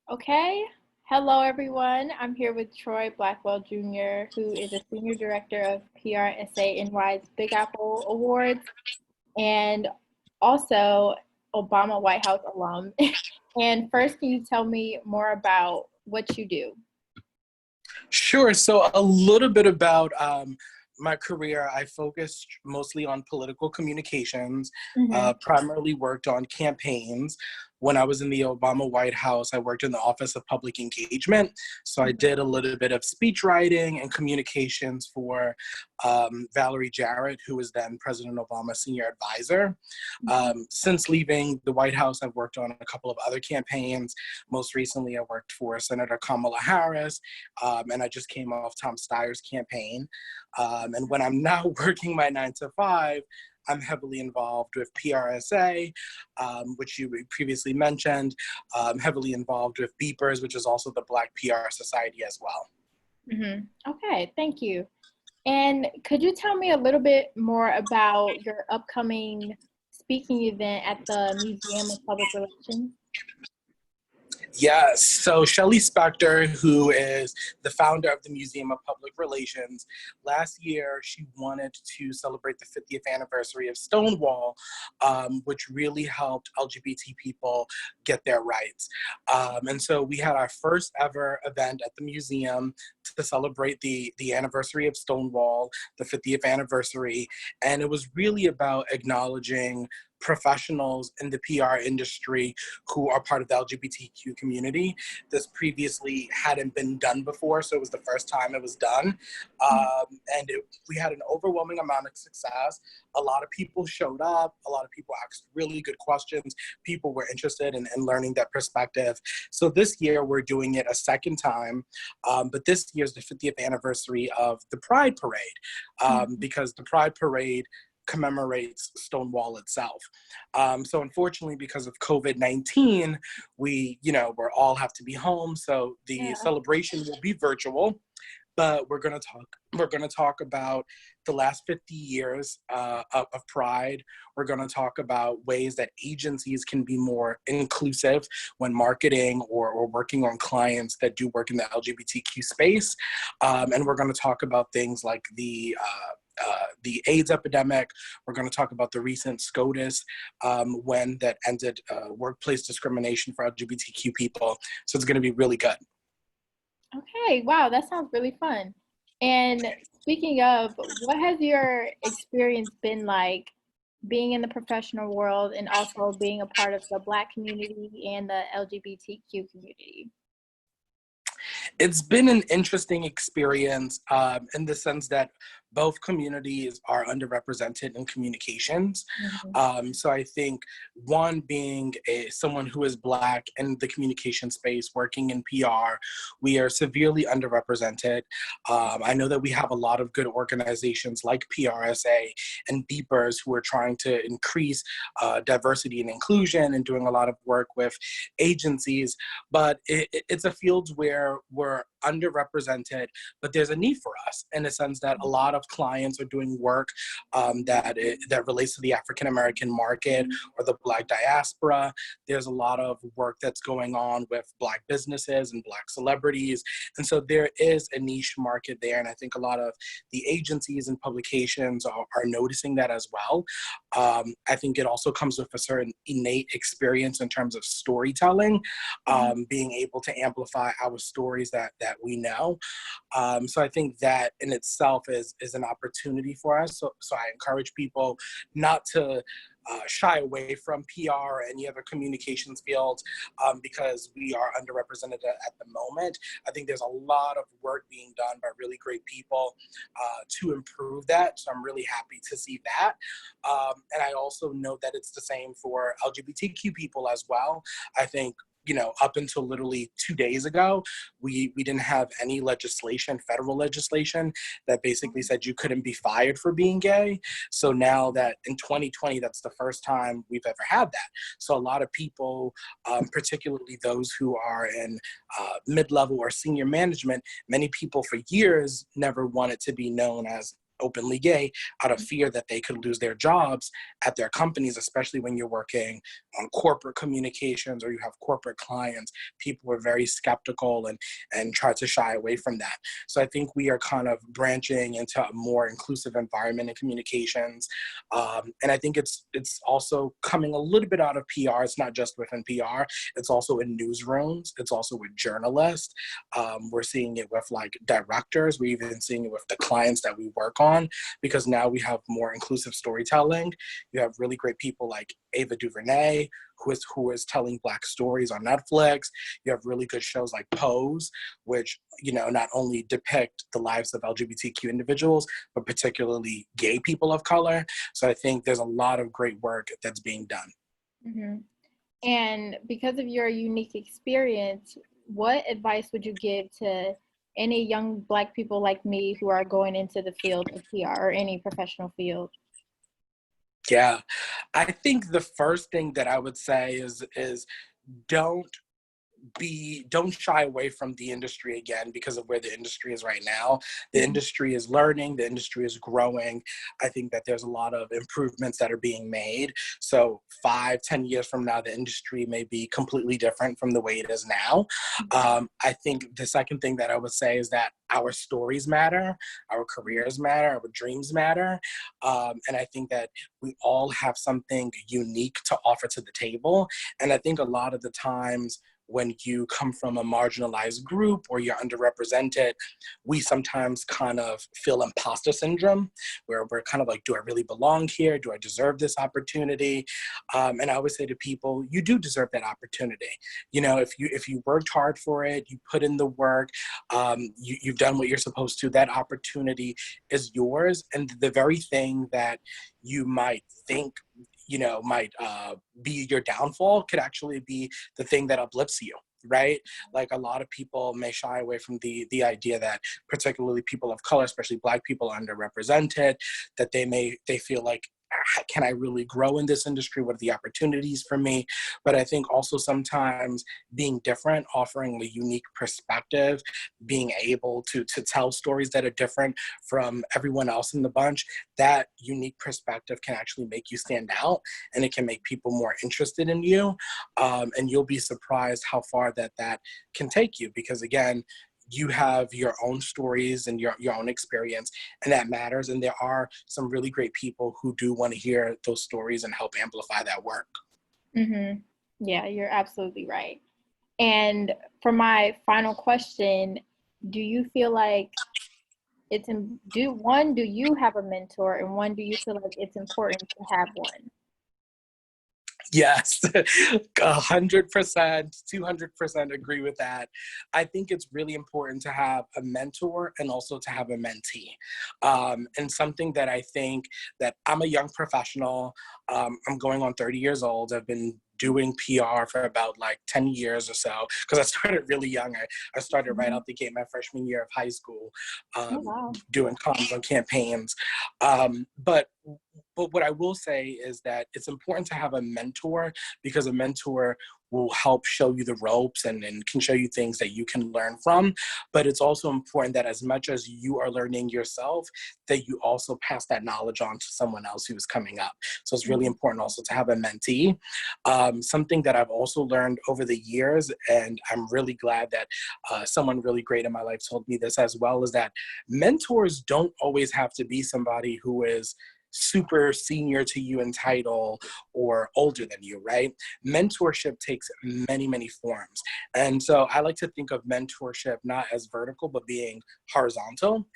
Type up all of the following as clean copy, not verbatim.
Okay. Hello, everyone. I'm here with Troy Blackwell Jr., who is a Senior Director of PRSA-NY's Big Apple Awards and also Obama White House alum. And first, can you tell me more about what you do? Sure. So a little bit about my career. I focused mostly on political communications, Mm-hmm. primarily worked on campaigns. When I was in the Obama White House, I worked in the Office of Public Engagement. So I did a little bit of speech writing and communications for Valerie Jarrett, who was then President Obama's senior advisor. Since leaving the White House, I've worked on a couple of other campaigns. Most recently, I worked for Senator Kamala Harris, and I just came off Tom Steyer's campaign. And when I'm now working my 9 to 5, I'm heavily involved with PRSA, which you previously mentioned, heavily involved with BPRS, which is also the Black PR Society as well. Mm-hmm. Okay, thank you. And could you tell me a little bit more about your upcoming speaking event at the Museum of Public Relations? Yes, so Shelley Spector, who is the founder of the Museum of Public Relations, last year she wanted to celebrate the 50th anniversary of Stonewall, which really helped LGBT people get their rights. And so we had our first ever event at the museum to celebrate the anniversary of Stonewall, the 50th anniversary, and it was really about acknowledging professionals in the PR industry who are part of the LGBTQ community. This previously hadn't been done before, so it was the first time it was done. We had an overwhelming amount of success. A lot of people showed up, a lot of people asked really good questions. People were interested in learning that perspective. So this year we're doing it a second time, but this year's the 50th anniversary of the Pride Parade, because the Pride Parade commemorates Stonewall itself. So unfortunately, because of COVID-19, we all have to be home. So the Yeah. celebration will be virtual, but we're going to talk about the last 50 years of Pride. We're going to talk about ways that agencies can be more inclusive when marketing or working on clients that do work in the LGBTQ space. And we're going to talk about things like the AIDS epidemic. We're going to talk about the recent SCOTUS when that ended workplace discrimination for LGBTQ people. So it's going to be really good. Okay, wow, that sounds really fun. And speaking of, what has your experience been like being in the professional world and also being a part of the Black community and the LGBTQ community? It's been an interesting experience in the sense that both communities are underrepresented in communications. So I think one being someone who is Black in the communication space, working in PR, we are severely underrepresented. I know that we have a lot of good organizations like PRSA and BPRS who are trying to increase diversity and inclusion and doing a lot of work with agencies, but it's a field where we're underrepresented, but there's a need for us in the sense that a lot of clients are doing work that relates to the African American market or the Black diaspora. There's a lot of work that's going on with Black businesses and Black celebrities. And so there is a niche market there. And I think a lot of the agencies and publications are noticing that as well. I think it also comes with a certain innate experience in terms of storytelling, being able to amplify our stories that we know. So I think that in itself is an opportunity for us. So I encourage people not to shy away from PR or any other communications fields because we are underrepresented at the moment. I think there's a lot of work being done by really great people to improve that. So I'm really happy to see that. And I also know that it's the same for LGBTQ people as well. I think up until literally 2 days ago, we didn't have any legislation, federal legislation, that basically said you couldn't be fired for being gay. So now that in 2020, that's the first time we've ever had that. So a lot of people, particularly those who are in mid-level or senior management, many people for years never wanted to be known as openly gay out of fear that they could lose their jobs at their companies, especially when you're working on corporate communications or you have corporate clients. People were very skeptical and try to shy away from that. So I think we are kind of branching into a more inclusive environment in communications. And I think it's also coming a little bit out of PR. It's not just within PR, it's also in newsrooms, it's also with journalists. We're seeing it with like directors, we're even seeing it with the clients that we work on, because now we have more inclusive storytelling. You have really great people like Ava DuVernay, who is telling Black stories on Netflix. You have really good shows like Pose, which, you know, not only depict the lives of LGBTQ individuals, but particularly gay people of color. So I think there's a lot of great work that's being done. Mm-hmm. And because of your unique experience, what advice would you give to any young Black people like me who are going into the field of PR or any professional field? Yeah, I think the first thing that I would say is don't don't shy away from the industry again because of where the industry is right now. The industry is learning, the industry is growing. I think that there's a lot of improvements that are being made. So 5-10 years from now, the industry may be completely different from the way it is now. I think the second thing that I would say is that our stories matter, our careers matter, our dreams matter. And I think that we all have something unique to offer to the table. And I think a lot of the times when you come from a marginalized group or you're underrepresented, we sometimes kind of feel imposter syndrome, where we're kind of like, do I really belong here? Do I deserve this opportunity? And I always say to people, you do deserve that opportunity. You know, if you worked hard for it, you put in the work, you've done what you're supposed to, that opportunity is yours. And the very thing that you might think, you know, might be your downfall could actually be the thing that uplifts you, right? Like a lot of people may shy away from the idea that particularly people of color, especially Black people, are underrepresented, that they feel like, can I really grow in this industry? What are the opportunities for me? But I think also sometimes being different, offering a unique perspective, being able to tell stories that are different from everyone else in the bunch, that unique perspective can actually make you stand out, and it can make people more interested in you. And you'll be surprised how far that can take you, because again, you have your own stories and your own experience, and that matters. And there are some really great people who do want to hear those stories and help amplify that work. Mm-hmm. Yeah, you're absolutely right. And for my final question, do you feel like do you have a mentor, and one, do you feel like it's important to have one? Yes, 100%, 200% agree with that. I think it's really important to have a mentor and also to have a mentee. And something that I think that I'm a young professional, I'm going on 30 years old. I've been doing PR for about like 10 years or so, because I started really young. I started right out the gate my freshman year of high school, Oh, wow. doing comms on campaigns. But what I will say is that it's important to have a mentor, because a mentor will help show you the ropes and can show you things that you can learn from. But it's also important that as much as you are learning yourself, that you also pass that knowledge on to someone else who is coming up. So it's really important also to have a mentee. Something that I've also learned over the years, and I'm really glad that someone really great in my life told me this as well, is that mentors don't always have to be somebody who is super senior to you in title or older than you, right? Mentorship takes many, many forms. And so I like to think of mentorship not as vertical, but being horizontal,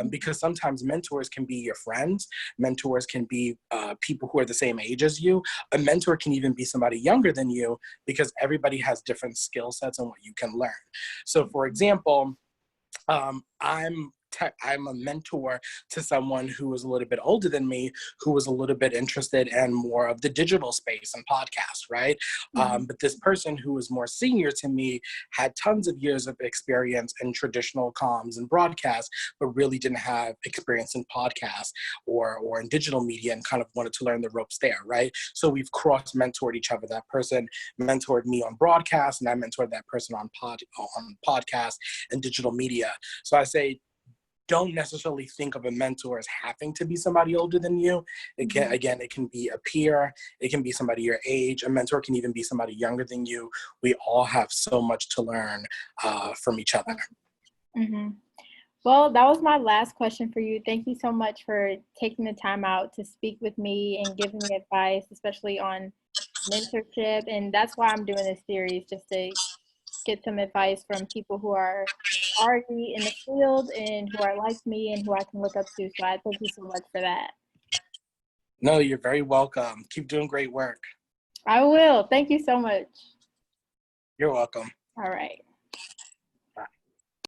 because sometimes mentors can be your friends. Mentors can be people who are the same age as you. A mentor can even be somebody younger than you, because everybody has different skill sets and what you can learn. So for example, I'm a mentor to someone who was a little bit older than me, who was a little bit interested in more of the digital space and podcasts, right? But this person who was more senior to me had tons of years of experience in traditional comms and broadcast, but really didn't have experience in podcasts or in digital media, and kind of wanted to learn the ropes there, right? So we've cross-mentored each other. That person mentored me on broadcast, and I mentored that person on podcast and digital media. So I say, don't necessarily think of a mentor as having to be somebody older than you. It can, again, it can be a peer, it can be somebody your age. A mentor can even be somebody younger than you. We all have so much to learn from each other. Mm-hmm. Well, that was my last question for you. Thank you so much for taking the time out to speak with me and giving me advice, especially on mentorship. And that's why I'm doing this series, just to get some advice from people who are already in the field and who are like me and who I can look up to. So I thank you so much for that. No, you're very welcome. Keep doing great work. I will. Thank you so much. You're welcome. All right.